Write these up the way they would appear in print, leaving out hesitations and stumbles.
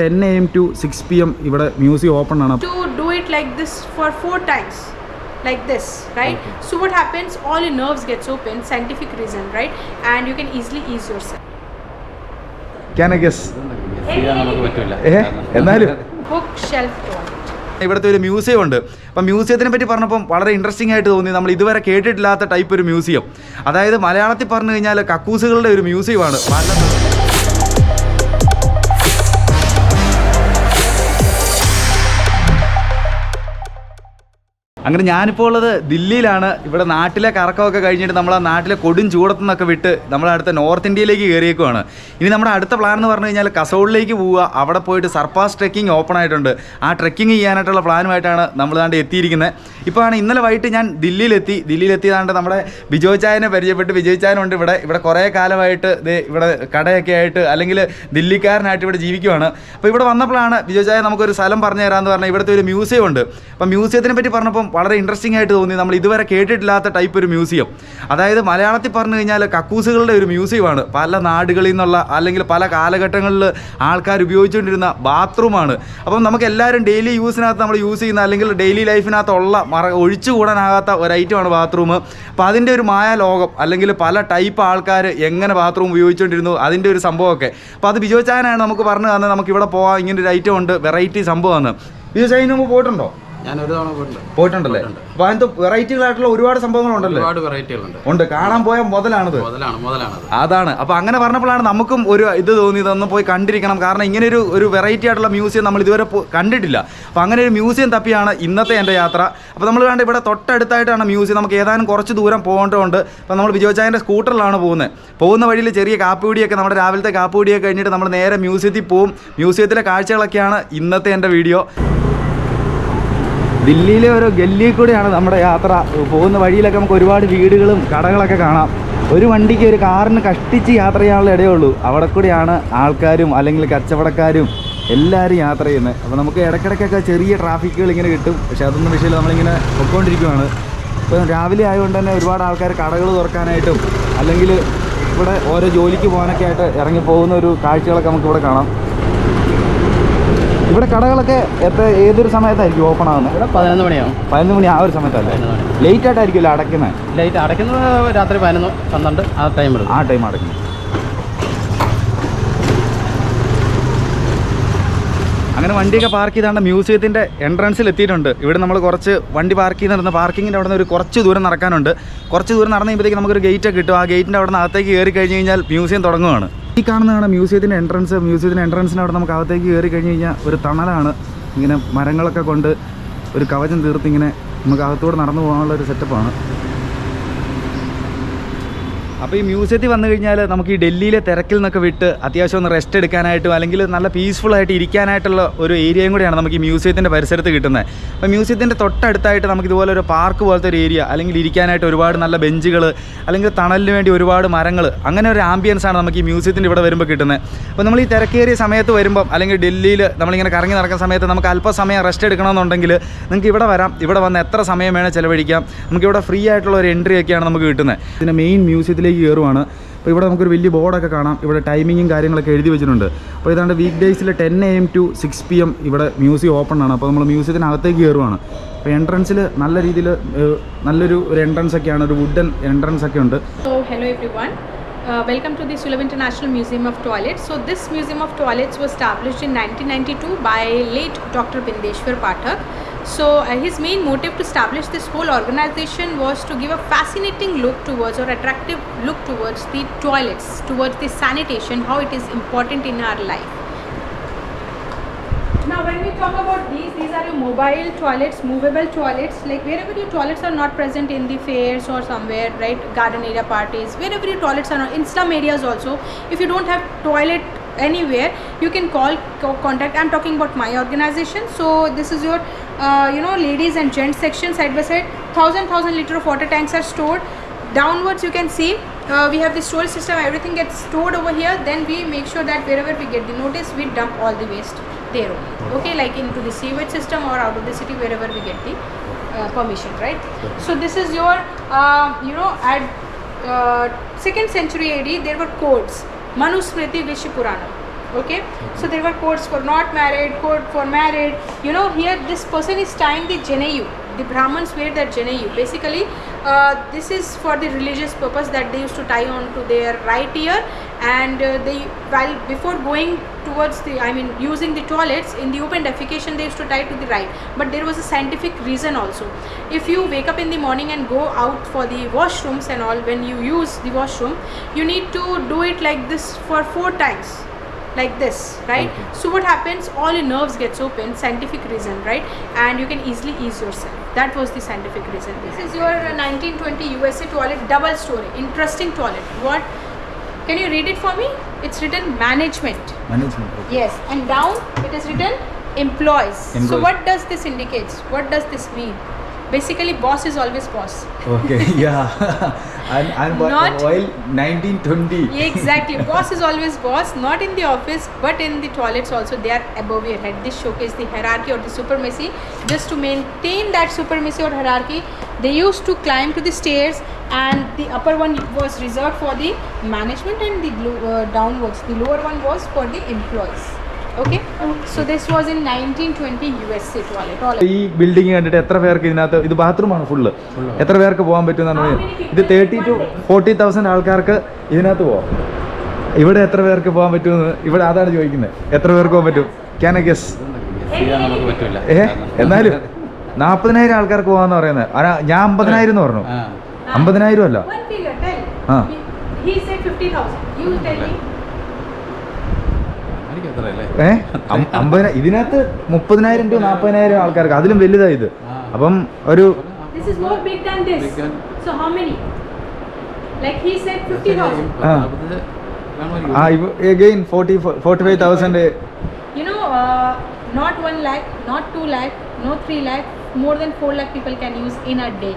10 AM to 6 PM ഇവിടെ museum open ആണ്. To do it like this for 4 times, like this, right? Okay. So what happens? All your nerves gets open, scientific reason, right? And you can easily ease yourself. Can I guess? എന്നാലും Bookshelf toilet. ഇവിടുത്തെ ഒരു museum ഉണ്ട്. അപ്പം മ്യൂസിയത്തിനെ പറ്റി പറഞ്ഞപ്പം വളരെ interesting ആയിട്ട് തോന്നി. നമ്മൾ ഇതുവരെ കേട്ടിട്ടില്ലാത്ത ടൈപ്പ് ഒരു മ്യൂസിയം. അതായത് മലയാളത്തിൽ പറഞ്ഞു കഴിഞ്ഞാൽ കക്കൂസുകളുടെ ഒരു മ്യൂസിയമാണ്. അങ്ങനെ ഞാനിപ്പോൾ ഉള്ളത് ദില്ലിയിലാണ്. ഇവിടെ നാട്ടിലെ കറക്കമൊക്കെ കഴിഞ്ഞിട്ട് നമ്മൾ ആ നാട്ടിലെ കൊടും ചൂടത്തു നിന്നൊക്കെ വിട്ട് നമ്മൾ അടുത്ത നോർത്ത് ഇന്ത്യയിലേക്ക് കയറിയേക്കുവാണ്. ഇനി നമ്മുടെ അടുത്ത പ്ലാൻ എന്ന് പറഞ്ഞു കഴിഞ്ഞാൽ കസോളിലേക്ക് പോവുക. അവിടെ പോയിട്ട് സർപ്പാസ് ട്രെക്കിംഗ് ഓപ്പൺ ആയിട്ടുണ്ട്. ആ ട്രെക്കിംഗ് ചെയ്യാനായിട്ടുള്ള പ്ലാനുമായിട്ടാണ് നമ്മൾ താണ്ട് എത്തിയിരിക്കുന്നത്. ഇപ്പോൾ ആണ് ഇന്നലെ വൈകിട്ട് ഞാൻ ദില്ലിയിലെത്തിയതാണ്ട് നമ്മുടെ ബിജോയ് ചായനെ പരിചയപ്പെട്ട്. ബിജോയ് ചായനുണ്ട് ഇവിടെ കുറേ കാലമായിട്ട് ഇവിടെ കടയൊക്കെ ആയിട്ട് അല്ലെങ്കിൽ ദില്ലിക്കാരനായിട്ട് ഇവിടെ ജീവിക്കുവാണ്. അപ്പോൾ ഇവിടെ വന്നപ്പോഴാണ് ബിജോയ് ചായ നമുക്കൊരു സ്ഥലം പറഞ്ഞു തരാമെന്ന് പറഞ്ഞാൽ ഇവിടുത്തെ ഒരു മ്യൂസിയം ഉണ്ട്. അപ്പം മ്യൂസിയത്തിനെ പറ്റി പറഞ്ഞപ്പം വളരെ ഇൻട്രസ്റ്റിംഗ് ആയിട്ട് തോന്നി. നമ്മൾ ഇതുവരെ കേട്ടിട്ടില്ലാത്ത ടൈപ്പ് ഒരു മ്യൂസിയം. അതായത് മലയാളത്തിൽ പറഞ്ഞു കഴിഞ്ഞാൽ കക്കൂസുകളുടെ ഒരു മ്യൂസിയമാണ്. പല നാടുകളിൽ നിന്നുള്ള അല്ലെങ്കിൽ പല കാലഘട്ടങ്ങളിൽ ആൾക്കാർ ഉപയോഗിച്ചുകൊണ്ടിരുന്ന ബാത്റൂമാണ്. അപ്പം നമുക്ക് എല്ലാവരും ഡെയിലി യൂസിനകത്ത് നമ്മൾ യൂസ് ചെയ്യുന്ന അല്ലെങ്കിൽ ഡെയിലി ലൈഫിനകത്തുള്ള ഒഴിച്ചുകൂടാനാകാത്ത ഒരു ഐറ്റമാണ് ബാത്റൂം. അപ്പോൾ അതിൻ്റെ ഒരു മായ ലോകം അല്ലെങ്കിൽ പല ടൈപ്പ് ആൾക്കാർ എങ്ങനെ ബാത്റൂം ഉപയോഗിച്ചുകൊണ്ടിരുന്നു അതിൻ്റെ ഒരു സംഭവമൊക്കെ. അപ്പോൾ അത് ബിജോയ് ചായനാണ് നമുക്ക് പറഞ്ഞു തന്നെ നമുക്കിവിടെ പോകാം, ഇങ്ങനൊരു ഐറ്റം ഉണ്ട്, വെറൈറ്റി സംഭവമാണ്. ബിജോയ് ചായന് മുമ്പ് പോയിട്ടുണ്ടോ? ഞാൻ ഒരു തവണ പോയിട്ടുണ്ടല്ലേ? അപ്പൊ അതിന്റെ വെറൈറ്റികളായിട്ടുള്ള ഒരുപാട് സംഭവങ്ങളുണ്ടല്ലോ. ഒരുപാട് വെറൈറ്റികളുണ്ട്. ഉണ്ട്, കാണാൻ പോയ മുതലാണത്. അതാണ്. അപ്പൊ അങ്ങനെ പറഞ്ഞപ്പോഴാണ് നമുക്കും ഒരു ഇത് തോന്നിയത്, ഒന്ന് പോയി കണ്ടിരിക്കണം. കാരണം ഇങ്ങനെ ഒരു വെറൈറ്റി ആയിട്ടുള്ള മ്യൂസിയം നമ്മൾ ഇതുവരെ കണ്ടിട്ടില്ല. അപ്പൊ അങ്ങനെ ഒരു മ്യൂസിയം തപ്പിയാണ് ഇന്നത്തെ എൻ്റെ യാത്ര. അപ്പോൾ നമ്മൾ കണ്ട് ഇവിടെ തൊട്ടടുത്തായിട്ടാണ് മ്യൂസിയം. നമുക്ക് ഏതാനും കുറച്ച് ദൂരം പോകേണ്ടതുണ്ട്. അപ്പോൾ നമ്മൾ ബിജോയ് ചായൻ്റെ സ്കൂട്ടറിലാണ് പോകുന്ന വഴിയിൽ ചെറിയ കാപ്പിപിടിയൊക്കെ, നമ്മുടെ രാവിലത്തെ കാപ്പിപിടിയൊക്കെ കഴിഞ്ഞിട്ട് നമ്മൾ നേരെ മ്യൂസിയത്തിൽ പോകും. മ്യൂസിയത്തിലെ കാഴ്ചകളൊക്കെയാണ് ഇന്നത്തെ എൻ്റെ വീഡിയോ. ദില്ലിയിലെ ഒരു ഗല്ലിയിൽ കൂടെയാണ് നമ്മുടെ യാത്ര. പോകുന്ന വഴിയിലൊക്കെ നമുക്ക് ഒരുപാട് വീടുകളും കടകളൊക്കെ കാണാം. ഒരു വണ്ടിക്ക് ഒരു കാറിന് കഷ്ടിച്ച് യാത്ര ചെയ്യാനുള്ള ഇടയുള്ളൂ. അവിടെ കൂടെയാണ് ആൾക്കാരും അല്ലെങ്കിൽ കച്ചവടക്കാരും എല്ലാവരും യാത്ര ചെയ്യുന്നത്. അപ്പോൾ നമുക്ക് ഇടയ്ക്കിടയ്ക്കൊക്കെ ചെറിയ ട്രാഫിക്കുകൾ ഇങ്ങനെ കിട്ടും. പക്ഷേ അതൊന്നും വിഷയമില്ല, നമ്മളിങ്ങനെ പൊയ്ക്കൊണ്ടിരിക്കുകയാണ്. ഇപ്പോൾ രാവിലെ ആയതുകൊണ്ട് തന്നെ ഒരുപാട് ആൾക്കാർ കടകൾ തുറക്കാനായിട്ടും അല്ലെങ്കിൽ ഇവിടെ ഓരോ ജോലിക്ക് പോകാനൊക്കെ ആയിട്ട് ഇറങ്ങി പോകുന്ന ഒരു കാഴ്ചകളൊക്കെ നമുക്കിവിടെ കാണാം. ഇവിടെ കടകളൊക്കെ ഏതൊരു സമയത്തായിരിക്കും ഓപ്പൺ ആകുന്നത്? ഇവിടെ 11 മണിയാവും. 11 മണി ആ ഒരു സമയത്തല്ലേ? ലേറ്റ് ആയിട്ടായിരിക്കുമല്ലോ അടയ്ക്കുന്നത്? അടയ്ക്കുന്നത് രാത്രി 11, 12 ആ ടൈം അടയ്ക്കുന്നത്. അങ്ങനെ വണ്ടിയൊക്കെ പാർക്ക് ചെയ്താണ്ട് മ്യൂസിയത്തിൻ്റെ എൻട്രൻസിൽ എത്തിയിട്ടുണ്ട്. ഇവിടെ നമ്മൾ കുറച്ച് വണ്ടി പാർക്ക് ചെയ്തിരുന്ന പാർക്കിങ്ങിൻ്റെ അവിടെ നിന്ന് ഒരു കുറച്ച് ദൂരം നടക്കാനുണ്ട്. കുറച്ച് ദൂരം നടന്നു കഴിയുമ്പോഴത്തേക്ക് നമുക്കൊരു ഗേറ്റൊക്കെ കിട്ടും. ആ ഗേറ്റിൻ്റെ അവിടെ നിന്ന് അകത്തേക്ക് കയറി കഴിഞ്ഞ് കഴിഞ്ഞാൽ മ്യൂസിയം തുടങ്ങുകയാണ്. ഈ കാണുന്നതാണ് മ്യൂസിയത്തിൻ്റെ എൻട്രൻസ്. മ്യൂസിയത്തിൻ്റെ എൻട്രൻസിന് അവിടെ നമുക്ക് അകത്തേക്ക് കയറി കഴിഞ്ഞ് കഴിഞ്ഞാൽ ഒരു തണലാണ്. ഇങ്ങനെ മരങ്ങളൊക്കെ കൊണ്ട് ഒരു കവചം തീർത്ത് ഇങ്ങനെ നമുക്ക് അകത്തോടെ നടന്നു പോകാനുള്ള ഒരു സെറ്റപ്പാണ്. അപ്പോൾ ഈ മ്യൂസിയത്തിൽ വന്നു കഴിഞ്ഞാൽ നമുക്ക് ഈ ഡൽഹിയിലെ തിരക്കിൽ നിന്നൊക്കെ വിട്ട് അത്യാവശ്യം ഒന്ന് റെസ്റ്റ് എടുക്കാനായിട്ടും അല്ലെങ്കിൽ നല്ല പീസ്ഫുള്ളായിട്ട് ഇരിക്കാനായിട്ടുള്ള ഒരു ഏരിയയും കൂടിയാണ് നമുക്ക് ഈ മ്യൂസിയത്തിൻ്റെ പരിസരത്ത് കിട്ടുന്നത്. അപ്പോൾ മ്യൂസിയത്തിൻ്റെ തൊട്ടടുത്തായിട്ട് നമുക്ക് ഇതുപോലെ ഒരു പാർക്ക് പോലത്തെ ഒരു ഏരിയ, അല്ലെങ്കിൽ ഇരിക്കാനായിട്ട് ഒരുപാട് നല്ല ബെഞ്ചുകൾ, അല്ലെങ്കിൽ തണലിന് വേണ്ടി ഒരുപാട് മരങ്ങൾ, അങ്ങനെ ഒരു ആംബിയൻസാണ് നമുക്ക് ഈ മ്യൂസിയത്തിൻ്റെ ഇവിടെ വരുമ്പോൾ കിട്ടുന്നത്. അപ്പോൾ നമ്മൾ ഈ തിരക്കേറിയ സമയത്ത് വരുമ്പം അല്ലെങ്കിൽ ഡൽഹിയിൽ നമ്മളിങ്ങനെ കറങ്ങി നടക്കുന്ന സമയത്ത് നമുക്ക് അല്പസമയം റെസ്റ്റ് എടുക്കണമെന്നുണ്ടെങ്കിൽ നിങ്ങൾക്ക് ഇവിടെ വരാം. ഇവിടെ വന്ന് എത്ര സമയം വേണേൽ ചിലവഴിക്കാം. നമുക്കിവിടെ ഫ്രീ ആയിട്ടുള്ള ഒരു എൻട്രി ഒക്കെയാണ് നമുക്ക് കിട്ടുന്നത്. ഇതിൻ്റെ മെയിൻ മ്യൂസിയത്തിലേക്ക് കയറുവാണ്. അപ്പോൾ ഇവിടെ നമുക്കൊരു വലിയ ബോർഡൊക്കെ കാണാം. ഇവിടെ ടൈമിങ്ങും കാര്യങ്ങളൊക്കെ എഴുതി വെച്ചിട്ടുണ്ട്. അപ്പോൾ ഇതാണ്ട് വീക്ക് ഡേയ്സിൽ 10 AM to 6 PM ഇവിടെ മ്യൂസിയം ഓപ്പൺ ആണ്. അപ്പോൾ നമ്മൾ മ്യൂസിയത്തിനകത്തേക്ക് കയറുവാണ്. അപ്പോൾ എൻട്രൻസിൽ നല്ല രീതിയിൽ നല്ലൊരു എൻട്രൻസ് ഒക്കെയാണ്, ഒരു വുഡൻ എൻട്രൻസ് ഒക്കെ ഉണ്ട്. Hello everyone. Welcome to the Sullivan International Museum of Toilets. So this Museum of Toilets was established in 1992 by late Dr. Bindeshwar Pathak. So his main motive to establish this whole organization was to give a fascinating look towards, or attractive look towards the toilets, towards the sanitation, how it is important in our life. Now when we talk about these are your mobile toilets, movable toilets, like wherever your toilets are not present in the fairs or somewhere, right, garden area parties, wherever your toilets are not, in slum areas also, if you don't have toilet anywhere, you can contact. I'm talking about my organization. So this is your ladies and gents section. Side by side 1000 liter of water tanks are stored. Downwards you can see we have the storage system. Everything gets stored over here. Then we make sure that wherever we get the notice, we dump all the waste there only. Okay, like into the sewage system or out of the city, wherever we get the permission, right? So this is your at 2nd century AD there were codes. Manusmriti Vishnu Puranam. Okay, so there were codes for not married, code for married. You know, here this person is tying the Janeyu. The Brahmins wear that Janeyu. Basically, this is for the religious purpose that they used to tie on to their right ear, and while before going towards the, I mean, using the toilets in the open defecation, they used to tie to the right. But there was a scientific reason also. If you wake up in the morning and go out for the washrooms and all, when you use the washroom, you need to do it like this for 4 times. Like this, right? Okay. So what happens, all your nerves gets open, scientific reason, right? And you can easily ease yourself. That was the scientific reason. This is your 1920 USA toilet, double story, interesting toilet. What, can you read it for me? It's written management. Management. Yes, and down it is written employees. So Employees. what does this indicate? What does this mean? Basically, boss is always boss. Okay, yeah. and Not- while 1920. Yeah, exactly. Boss is always boss, not in the office, but in the toilets also. They are above your head. This showcase the hierarchy or the supremacy. Just to maintain that supremacy or hierarchy, they used to climb to the stairs, and the upper one was reserved for the management, and the downwards, the lower one was for the employees. Okay, so this was in 1920 USA toilet. All ഈ building കണ്ടിട്ട് എത്ര പേർക്ക് ഇതിനകത്ത്, ഇത് ബാത്റൂമാണ് full, എത്ര പേർക്ക് പോകാൻ പറ്റുമെന്നാണ് How പറഞ്ഞത്? many people ഇത് 30 to 40,000 ആൾക്കാർക്ക് ഇതിനകത്ത് പോവാം. ഇവിടെ എത്ര പേർക്ക് പോകാൻ പറ്റുമെന്ന് ഇവിടെ അതാണ് ചോദിക്കുന്നത്. എത്ര പേർക്ക് പോകാൻ പറ്റും? Can I guess? ചെയ്യാൻ നമുക്ക് പറ്റില്ല. എന്നാലും 40,000 ആൾക്കാർക്ക് പോകാന്ന് പറയുന്നത്. ഞാൻ 50,000 എന്ന് പറഞ്ഞു. 50,000 അല്ല. one figure, tell. Ah. He said 50,000. You tell me. എനിക്ക് അത്ര അല്ലേ? 50,000 ഇതിനകത്ത് 30,000 to 40,000 ആൾക്കാർക്ക്, അതിലും വലുതാ ഇത്. അപ്പം ഒരു This is more big than this. Big than- So how many? Like he said 50,000. again 45,000. You know, not 1 lakh, not 2 lakh, no 3 lakh, more than 4 lakh people can use in a day.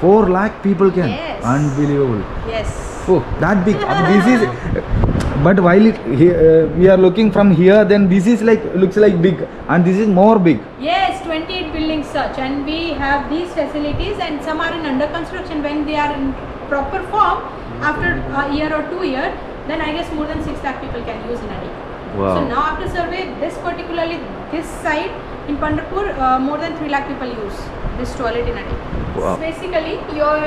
4 lakh people can. Yes. Unbelievable. Yes. Oh, that big. This is. But while we are looking from here, then this is like looks like big, and this is more big. Yes, 28 buildings such, and we have these facilities, and some are in under construction. When they are in proper form, after a year or 2 years, then I guess more than 6 lakh people can use in a day. Wow. So now after survey, this particularly this side in Pandharpur, more than 3 lakh people use this toilet in a day. Wow. Basically, your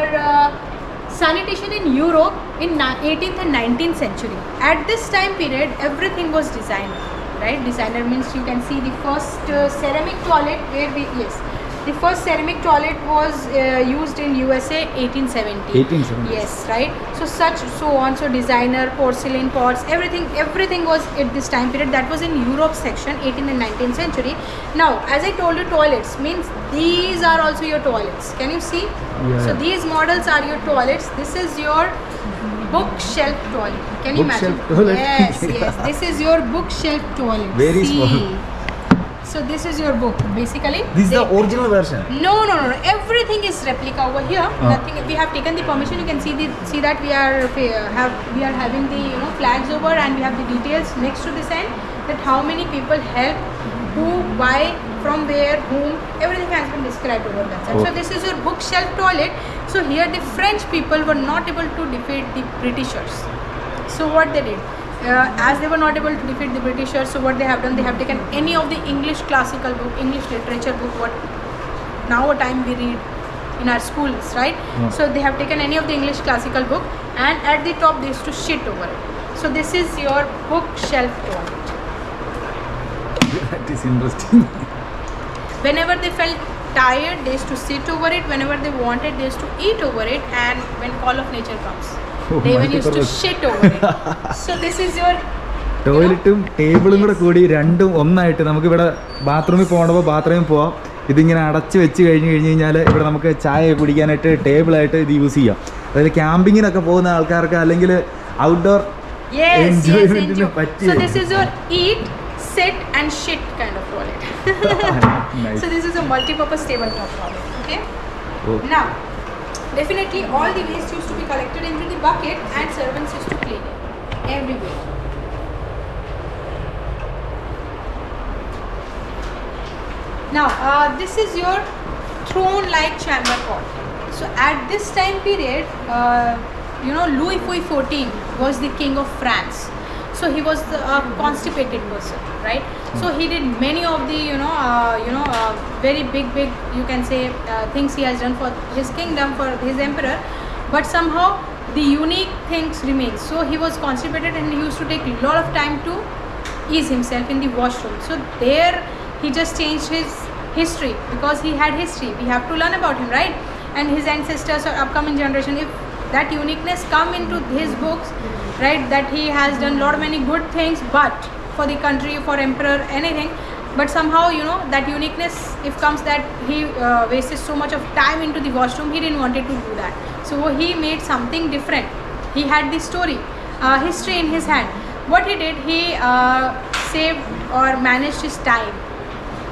sanitation in Europe in 18th and 19th century. At this time period, everything was designer, right? Designer means you can see the first ceramic toilet where the first ceramic toilet was used in USA 1870. 1870. Yes, right. So on. So designer, porcelain pots, everything was at this time period. That was in Europe section, 18th and 19th century. Now, as I told you, toilets means these are also your toilets. Can you see? Yeah. So these models are your toilets. This is your bookshelf toilet. Can you Bookshelf imagine? toilet. Yes, yes. This is your bookshelf toilet. Very see. small. So this is your book. Basically, This is the they- original version. no. Everything is replica over here. Oh. Nothing. We have taken the permission. You can see that we are having the flags over, and we have the details next to this end, that how many people help, who, why, from where, whom. Everything has been described over that side. So Okay. this is your bookshelf toilet. So here the French people were not able to defeat the Britishers. So what they did? As they were not able to defeat the Britishers, so what they have done, they have taken any of the English classical book, English literature book, what now a time we read in our schools, right? Hmm. So they have taken any of the English classical book, and at the top they used to shit over it. So this is your bookshelf toilet. That is interesting. Whenever they felt tired, they used to sit over it. Whenever they wanted, they used to eat over it. And when call of nature comes, Oh, they even used to multi-purpose. shit over it. So this is your ടോയ്ലറ്റും ടേബിളും കൂടെ കൂടി രണ്ടും ഒന്നായിട്ട് നമുക്ക് ഇവിടെ ബാത്റൂമിൽ പോകണപ്പോൾ ബാത്റൂമിൽ പോവാം. ഇതിങ്ങനെ അടച്ച് വെച്ച് കഴിഞ്ഞ് കഴിഞ്ഞാൽ ഇവിടെ നമുക്ക് ചായ കുടിക്കാനായിട്ട് ടേബിളായിട്ട് ഇത് യൂസ് ചെയ്യാം. അതായത് ക്യാമ്പിങ്ങിനൊക്കെ പോകുന്ന ആൾക്കാർക്ക് അല്ലെങ്കിൽ ഔട്ട്ഡോർ enjoyment ന് പറ്റിയ. So this is your eat, sit and shit kind of toilet. Nice. So this is a multi-purpose tabletop toilet. Okay. Oh. Now, definitely all the waste used to be collected into the bucket, and servants used to clean it everywhere. Now, this is your throne-like chamber pot. So at this time period, Louis XIV was the king of France. So he was a constipated person, right? So he did many of the very big you can say things he has done for his kingdom, for his emperor, but somehow the unique things remain. So he was constipated and he used to take a lot of time to ease himself in the washroom. So there he just changed his history, because he had history, we have to learn about him, right? And his ancestors or upcoming generation, if that uniqueness come into his books, right, that he has done lot of many good things, but for the country, for emperor, anything, but somehow that uniqueness, if comes that he wasted so much of time into the washroom, he didn't wanted to do that. So he made something different. He had the story, history in his hand. What he did, he saved or managed his time,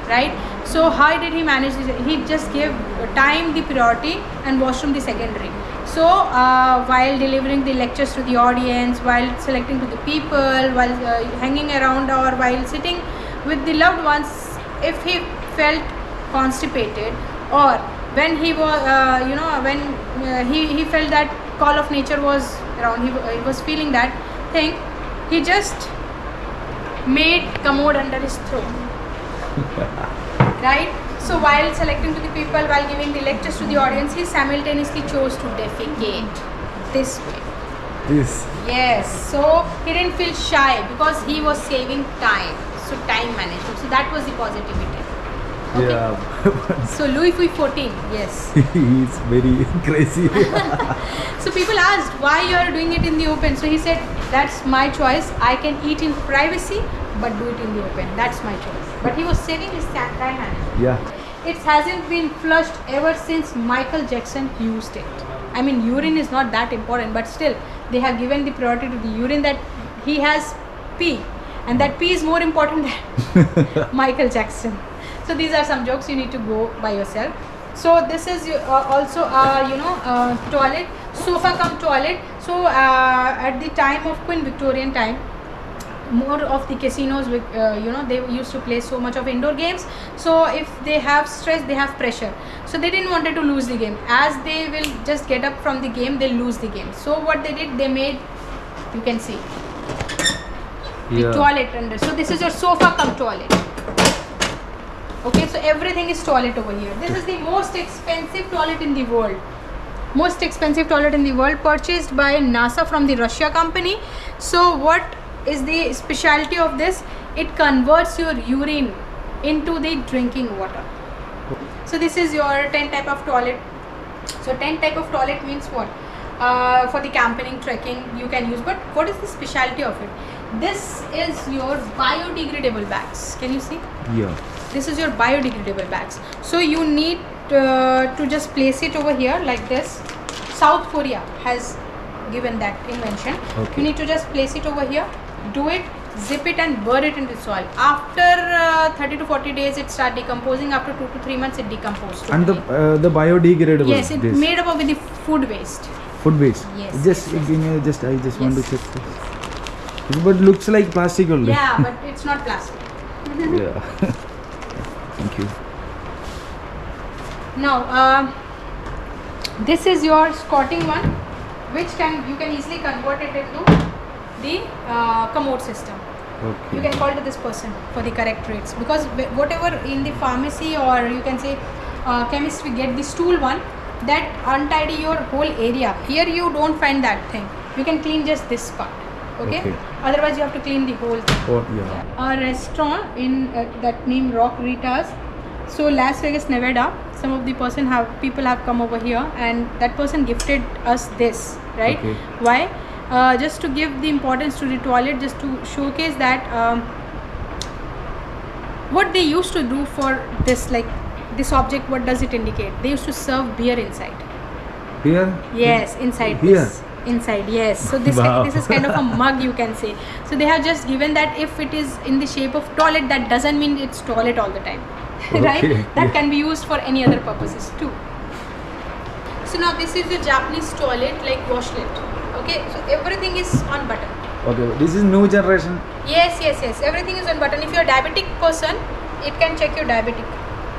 right? So how did he manage this? He just gave time the priority and washroom the secondary. So while delivering the lectures to the audience, while selecting to the people, while hanging around, or while sitting with the loved ones, if he felt constipated, or when he was he felt that call of nature was around, he was feeling that thing, he just made commode under his throat. Right? So while selecting to the people, while giving the lectures to the audience, he simultaneously chose to defecate this way. This. Yes. So he didn't feel shy because he was saving time. So time management. So that was the positivity. Okay. Yeah. So Louis XIV, yes. He's very crazy. So people asked why you are doing it in the open. So he said, that's my choice. I can eat in privacy, but do it in the open. That's my choice. But he was saving his time management. Yeah. It hasn't been flushed ever since Michael Jackson used it. I mean, urine is not that important, but still, they have given the priority to the urine, that he has pee, and that pee is more important than Michael Jackson. So these are some jokes, you need to go by yourself. So this is also toilet, sofa cum toilet. So at the time of Queen Victorian time, more of the casinos, they used to play so much of indoor games. So if they have stress, they have pressure. So they didn't wanted to lose the game. As they will just get up from the game, they'll lose the game. So what they did, they made, you can see, the toilet under. So this is your sofa cum toilet. Okay, so everything is toilet over here. This is the most expensive toilet in the world. Most expensive toilet in the world, purchased by NASA from the Russia company. So what is the specialty of this? It converts your urine into the drinking water. So this is your 10 type of toilet. So 10 type of toilet means what? For the camping, trekking you can use. But what is the specialty of it? This is your biodegradable bags. Can you see? Yeah. This is your biodegradable bags. So you need to just place it over here like this. South Korea has given that invention. Okay. You need to just place it over here, do it, zip it and bury it into soil. After 30 to 40 days it start decomposing. After 2 to 3 months it decomposes. And the biodegradable. Yes, it's made up of the food waste. Food waste. Yes. Just yes. give me just. I just want to Yes. check this. But looks like plastic only. Yeah, but it's not plastic. Yeah. Thank you. Now this is your squatting one, which you can easily convert it into the commode system. Okay. You can call to this person for the correct rates, because whatever in the pharmacy or you can say chemist, we get the stool one that untidy your whole area. Here you don't find that thing. You can clean just this part. Okay. Otherwise you have to clean the whole thing. Oh, yeah. A restaurant in that name Rock Ritas. So Las Vegas, Nevada. Some of the people have come over here, and that person gifted us this, right? Okay. Why? Just to give the importance to the toilet, just to showcase that what they used to do for this, like this object, what does it indicate? They used to serve beer inside. Beer? Yes, inside Here? this. Inside, yes. So this Wow. this is kind of a mug, you can say. So they have just given that if it is in the shape of toilet, that doesn't mean it's toilet all the time. Right? Okay, That yeah. can be used for any other purposes too. So now this is the Japanese toilet, like washlet. Okay, so everything is on button. Okay. This is new generation. Yes, yes, yes. Everything is on button. If you're a diabetic person, it can check your diabetic.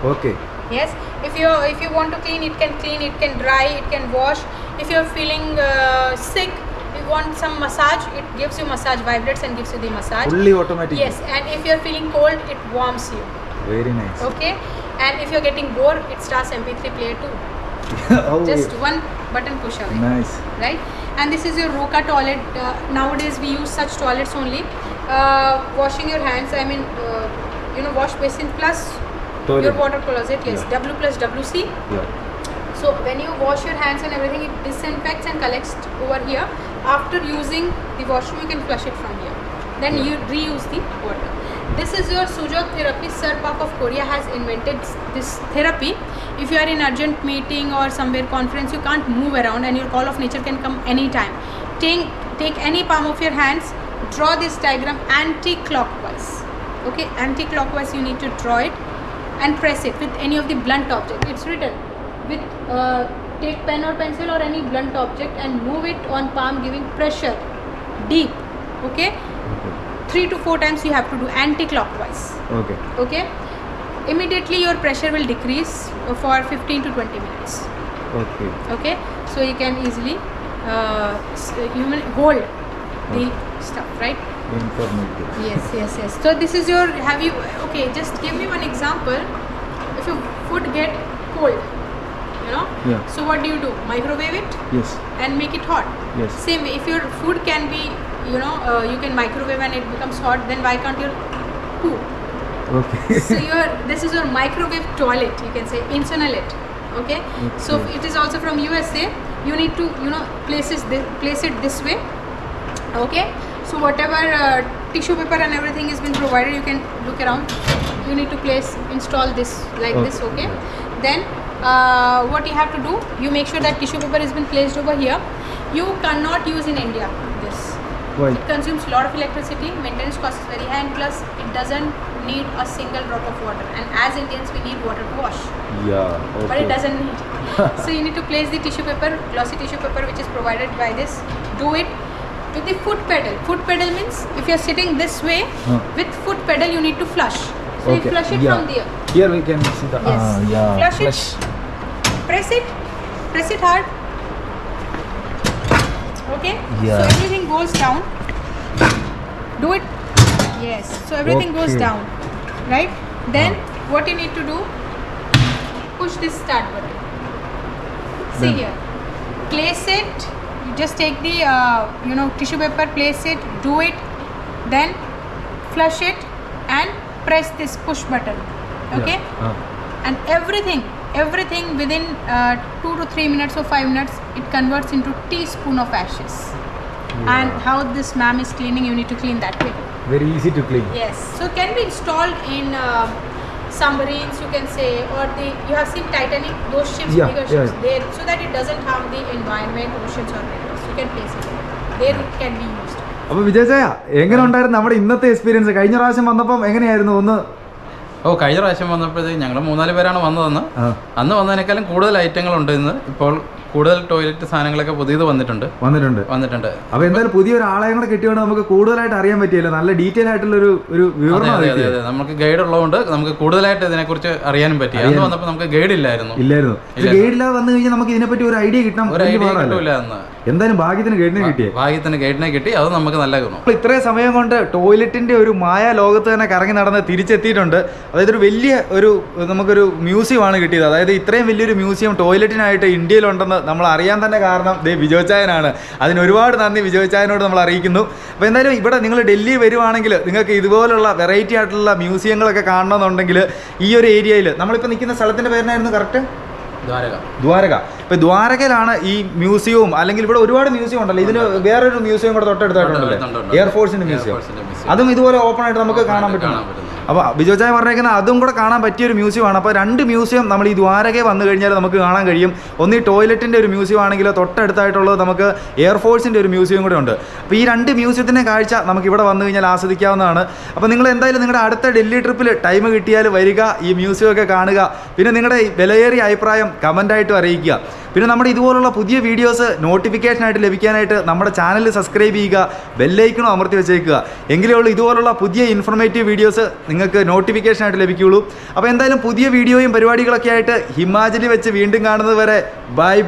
Okay. Yes, if you want to clean, it can dry, it can wash. If you're feeling sick, want some massage, it gives you massage, vibrates and gives you the massage. Fully automatic. Yes, and if you're feeling cold, it warms you. Very nice. Okay, and if you're getting bored, it starts MP3 player too. Oh, Just one button push away. nice. Right, and this is your Roka toilet. Nowadays we use such toilets only. Washing your hands, I mean, wash basin plus Toilet. your water closet. Yes, Yeah. W plus WC. Yeah. So when you wash your hands and everything, it disinfects and collects over here. After using the washroom, you can flush it from here. Then you reuse the water. This is your Sujok therapy. Sir Park of Korea has invented this therapy. If you are in urgent meeting or somewhere conference, you can't move around and your call of nature can come anytime. Take any palm of your hands, draw this diagram anti-clockwise. Okay, anti-clockwise you need to draw it and press it with any of the blunt object. It's written with take pen or pencil or any blunt object and move it on palm, giving pressure deep. Okay, 3 to 4 times you have to do anti-clockwise. Okay. Okay, immediately your pressure will decrease for 15 to 20 minutes. Okay. Okay, so you can easily hold the stuff, right? Informative. Yes. So this is your, okay, just give me one example. If your food get cold, Yeah. so what do? Microwave it Yes. and make it hot. Yes. Same way, if your food can be, you can microwave and it becomes hot, then why can't you poo? Okay. So this is your microwave toilet, you can say, Insonalet. Okay. So it is also from USA. You need to place it this way. Okay, so whatever tissue paper and everything has been provided, you can look around. You need to install this like this. Okay, then what you have to do, you make sure that tissue paper has been placed over here. You cannot use in India this. Why? It consumes a lot of electricity, maintenance cost is very high, and plus it doesn't need a single drop of water, and as Indians we need water to wash. Yeah. Okay. But it doesn't need. So you need to place the tissue paper, glossy tissue paper, which is provided by this. Do it with the foot pedal. Foot pedal means if you are sitting this way, with foot pedal you need to flush. So you flush it from there. Here we can see the. Yes. Yeah. Flush it. Press it hard. Okay. Yeah. So everything goes down. Do it. Yes. So everything goes Okay. down. Right. Then what you need to do? Push this start button. See Then. here. Place it. You just take the tissue paper. Place it. Do it. Then flush it and press this push button. Okay. Yeah. And everything within 2 to 3 minutes or 5 minutes, it converts into teaspoon of ashes. And how this ma'am is cleaning, you need to clean that way. Very easy to clean. Yes, so it can be installed in submarines, you can say, or you have seen Titanic, those ships, Yeah, bigger ships, yeah. there, so that it doesn't harm the environment, oceans or rivers. You can place it there it can be used. അപ്പൊ വിജയജയ എങ്ങനെ ഉണ്ടായിരുന്നു നമ്മുടെ ഇന്നത്തെ experience? കഴിഞ്ഞ പ്രാവശ്യം വന്നപ്പം എങ്ങനെയായിരുന്നു? കഴിഞ്ഞ പ്രാവശ്യം വന്നപ്പോഴത്തേക്ക് ഞങ്ങൾ 3-4 പേരാണ് വന്നതെന്ന്. അന്ന് വന്നതിനേക്കാളും കൂടുതൽ ഐറ്റങ്ങളുണ്ട് ഇന്ന്. ഇപ്പോൾ കൂടുതൽ ടോയ്ലറ്റ് സാധനങ്ങളൊക്കെ പുതിയത് വന്നിട്ടുണ്ട്. അപ്പൊ എന്തായാലും പുതിയൊരാളെയും കൂടെ കിട്ടിയോണ്ട് നമുക്ക് കൂടുതലായിട്ട് അറിയാൻ പറ്റിയല്ലോ. നല്ല ഡീറ്റെയിൽ ആയിട്ടുള്ള ഒരു വിവരണം. അതെ, നമുക്ക് ഗൈഡ് ഉള്ളതുകൊണ്ട് നമുക്ക് കൂടുതലായിട്ട് ഇതിനെക്കുറിച്ച് അറിയാനും പറ്റി. അന്ന് വന്നപ്പോൾ നമുക്ക് ഗൈഡ് ഇല്ലായിരുന്നു. ഗൈഡ് ഇല്ലാതെ വന്നു കഴിഞ്ഞാൽ നമുക്ക് ഇതിനെപ്പറ്റി ഒരു ഐഡിയ കിട്ടണം. എന്തായാലും ഭാഗ്യത്തിന് ഗൈഡിനെ കിട്ടി. അത് നമുക്ക് നല്ല ഗുണം. ഇത്രയും സമയം കൊണ്ട് ടോയ്ലറ്റിന്റെ ഒരു മായ ലോകത്ത് തന്നെ കറങ്ങി നടന്ന് തിരിച്ചെത്തിയിട്ടുണ്ട്. അതായത് ഒരു വലിയ നമുക്കൊരു മ്യൂസിയം ആണ് കിട്ടിയത്. അതായത് ഇത്രയും വലിയൊരു മ്യൂസിയം ടോയ്ലറ്റിനായിട്ട് ഇന്ത്യയിലുണ്ടെന്ന് നമ്മൾ അറിയാൻ തന്നെ കാരണം വിജയചായനാണ്. അതിന് ഒരുപാട് നന്ദി വിജയചായനോട് നമ്മൾ അറിയിക്കുന്നു. അപ്പോൾ എന്തായാലും ഇവിടെ നിങ്ങൾ ഡൽഹി വരുവാണെങ്കിൽ നിങ്ങൾക്ക് ഇതുപോലുള്ള വെറൈറ്റി ആയിട്ടുള്ള മ്യൂസിയങ്ങളൊക്കെ കാണണമെന്നുണ്ടെങ്കിൽ ഈ ഒരു ഏരിയയിൽ നമ്മളിപ്പോൾ നിൽക്കുന്ന സ്ഥലത്തിൻ്റെ പേരിനായിരുന്നു കറക്റ്റ് ദ്വാരക. ഇപ്പോൾ ദ്വാരകയിലാണ് ഈ മ്യൂസിയവും, അല്ലെങ്കിൽ ഇവിടെ ഒരുപാട് മ്യൂസിയം ഉണ്ടല്ലോ. ഇതിന് വേറൊരു മ്യൂസിയം കൂടെ തൊട്ടടുത്തായിട്ടുണ്ടല്ലേ, എയർഫോഴ്സിൻ്റെ മ്യൂസിയം. അതും ഇതുപോലെ ഓപ്പൺ ആയിട്ട് നമുക്ക് കാണാൻ പറ്റും. അപ്പോൾ ബിജോചായ പറഞ്ഞേക്കുന്നത് അതും കൂടെ കാണാൻ പറ്റിയൊരു മ്യൂസിയമാണ്. അപ്പോൾ 2 മ്യൂസിയം നമ്മൾ ഈ ദ്വാരകയിൽ വന്നു കഴിഞ്ഞാൽ നമുക്ക് കാണാൻ കഴിയും. ഒന്ന് ഈ ടോയ്ലറ്റിൻ്റെ ഒരു മ്യൂസിയം ആണെങ്കിലോ തൊട്ടടുത്തായിട്ടുള്ളത് നമുക്ക് എയർഫോഴ്സിൻ്റെ ഒരു മ്യൂസിയം കൂടെ ഉണ്ട്. അപ്പോൾ ഈ 2 മ്യൂസിയത്തിൻ്റെ കാഴ്ച നമുക്ക് ഇവിടെ വന്നു കഴിഞ്ഞാൽ ആസ്വദിക്കാവുന്നതാണ്. അപ്പോൾ നിങ്ങൾ എന്തായാലും നിങ്ങളുടെ അടുത്ത ഡൽഹി ട്രിപ്പിൽ ടൈം കിട്ടിയാൽ വരിക, ഈ മ്യൂസിയമൊക്കെ കാണുക. പിന്നെ നിങ്ങളുടെ വിലയേറിയ അഭിപ്രായം കമൻ്റായിട്ടും അറിയിക്കുക. പിന്നെ നമ്മുടെ ഇതുപോലുള്ള പുതിയ വീഡിയോസ് നോട്ടിഫിക്കേഷനായിട്ട് ലഭിക്കാനായിട്ട് നമ്മുടെ ചാനൽ സബ്സ്ക്രൈബ് ചെയ്യുക, ബെല്ലൈക്കണും അമർത്തി വെച്ചേക്കുക. എങ്കിലേ ഉള്ളൂ ഇതുപോലുള്ള പുതിയ ഇൻഫോർമേറ്റീവ് വീഡിയോസ് നിങ്ങൾക്ക് നോട്ടിഫിക്കേഷനായിട്ട് ലഭിക്കുകയുള്ളൂ. അപ്പോൾ എന്തായാലും പുതിയ വീഡിയോയും പരിപാടികളൊക്കെ ആയിട്ട് ഹിമാചലിൽ വെച്ച് വീണ്ടും കാണുന്നത് വരെ ബൈ.